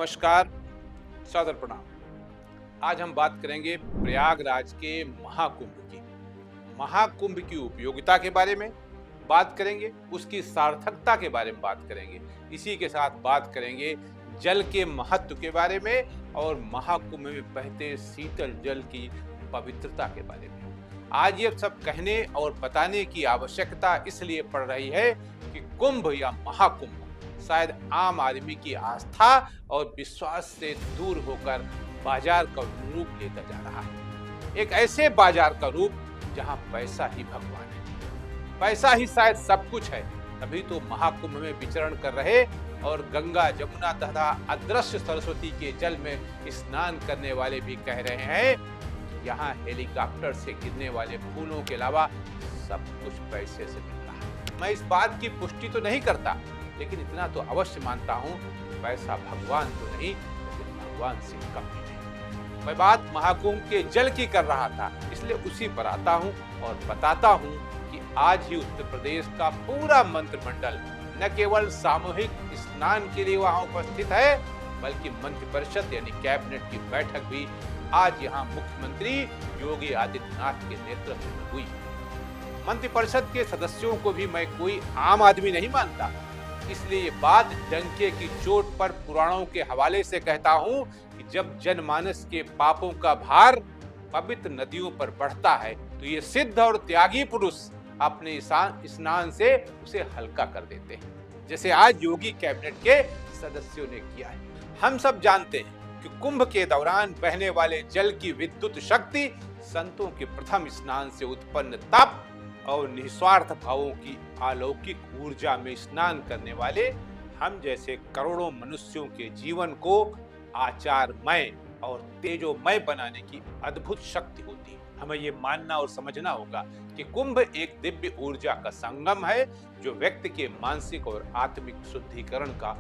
नमस्कार, सादर प्रणाम। आज हम बात करेंगे प्रयागराज के महाकुंभ की। महाकुंभ की उपयोगिता के बारे में बात करेंगे, उसकी सार्थकता के बारे में बात करेंगे। इसी के साथ बात करेंगे जल के महत्व के बारे में और महाकुंभ में बहते शीतल जल की पवित्रता के बारे में। आज ये सब कहने और बताने की आवश्यकता इसलिए पड़ रही है कि कुंभ या महाकुंभ शायद आम आदमी की आस्था और विश्वास से दूर होकर बाजार का रूप लेता जा रहा है। एक ऐसे बाजार का रूप जहां पैसा ही भगवान है, पैसा ही शायद सब कुछ है। तभी तो महाकुंभ में विचरण कर रहे और गंगा जमुना तथा अदृश्य सरस्वती के जल में स्नान करने वाले भी कह रहे हैं यहाँ हेलीकॉप्टर से गिरने वाले फूलों के अलावा सब कुछ पैसे से मिल रहा है। मैं इस बात की पुष्टि तो नहीं करता, लेकिन इतना तो अवश्य मानता हूँ पैसा भगवान तो नहीं, लेकिन भगवान से कम भी नहीं। मैं बात महाकुंभ के जल की कर रहा था, इसलिए उसी पर आता हूँ और बताता हूँ कि आज ही उत्तर प्रदेश का पूरा मंत्रिमंडल न केवल सामूहिक स्नान के लिए वहां उपस्थित है, बल्कि मंत्रिपरिषद यानी कैबिनेट की बैठक भी आज यहाँ मुख्यमंत्री योगी आदित्यनाथ के नेतृत्व में हुई। मंत्रिपरिषद के सदस्यों को भी मैं कोई आम आदमी नहीं मानता, इसलिए ये बात डंके की चोट पर पुराणों के हवाले से कहता हूँ कि जब जनमानस के पापों का भार पवित्र नदियों पर बढ़ता है तो ये सिद्ध और त्यागी पुरुष अपने स्नान से उसे हल्का कर देते हैं, जैसे आज योगी कैबिनेट के सदस्यों ने किया है। हम सब जानते हैं कि कुंभ के दौरान बहने वाले जल की विद्युत शक्ति संतों के प्रथम स्नान से उत्पन्न तप और निस्वार्थ भावों की अलौकिक ऊर्जा में स्नान करने वाले हम जैसे करोड़ों मनुष्यों के जीवन को आचारमय और तेजोमय बनाने की अद्भुत शक्ति होती है। हमें ये मानना और समझना होगा कि कुंभ एक दिव्य ऊर्जा का संगम है जो व्यक्ति के मानसिक और आत्मिक शुद्धिकरण का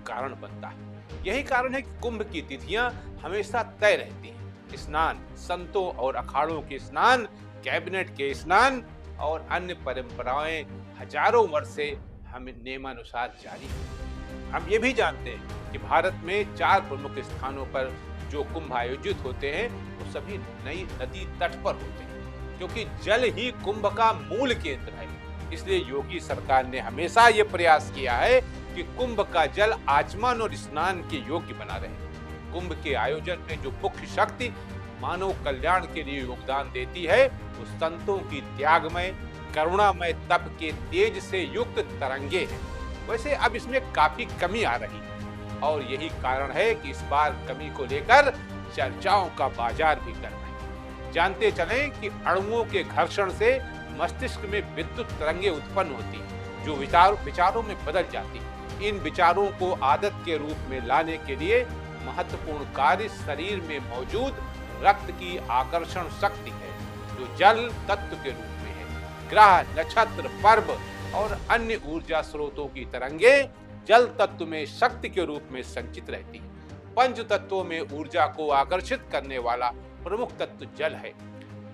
कारण बनता है। यही कारण है कि कुंभ की तिथियां हमेशा तय रहती हैं। स्नान, संतों और अखाड़ों के स्नान, कैबिनेट के स्नान और अन्य परंपराएं हजारों वर्ष से हमें नियमानुसार जारी है। हम ये भी जानते हैं कि भारत में 4 प्रमुख स्थानों पर जो कुंभ आयोजित होते हैं वो सभी नई नदी तट पर होते हैं, क्योंकि जल ही कुंभ का मूल केंद्र है। इसलिए योगी सरकार ने हमेशा ये प्रयास किया है कि कुंभ का जल आचमन और स्नान के योग्य बना रहे। कुंभ के आयोजन में जो मुख्य शक्ति मानव कल्याण के लिए योगदान देती है वो संतों की त्यागमय करुणामय तप के तेज से युक्त तरंगे हैं। वैसे अब इसमें काफी कमी आ रही है और यही कारण है कि इस बार कमी को लेकर चर्चाओं का बाजार भी कर रहा है। जानते चलें कि अणुओं के घर्षण से मस्तिष्क में विद्युत तरंगे उत्पन्न होती हैं जो विचारों में बदल जाती हैं। इन विचारों को आदत के रूप में लाने के लिए महत्वपूर्ण कार्य शरीर में मौजूद रक्त की आकर्षण शक्ति है जो जल तत्व के रूप में है। ग्रह, नक्षत्र, पर्व और अन्य ऊर्जा स्रोतों की तरंगे जल तत्व में शक्ति के रूप में संचित रहती है। पंच तत्वों में ऊर्जा को आकर्षित करने वाला प्रमुख तत्व जल है।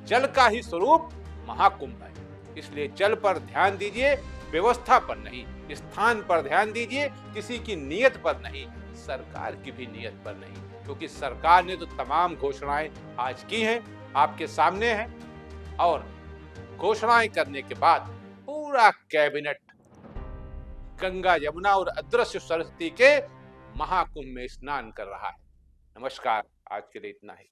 जल का ही स्वरूप महाकुंभ है, इसलिए जल पर ध्यान दीजिए, व्यवस्था पर नहीं। स्थान पर ध्यान दीजिए, किसी की नियत पर नहीं, सरकार की भी नियत पर नहीं, क्योंकि सरकार ने तो तमाम घोषणाएं आज की हैं, आपके सामने हैं। और घोषणाएं करने के बाद पूरा कैबिनेट गंगा यमुना और अदृश्य सरस्वती के महाकुंभ में स्नान कर रहा है। नमस्कार, आज के लिए इतना ही।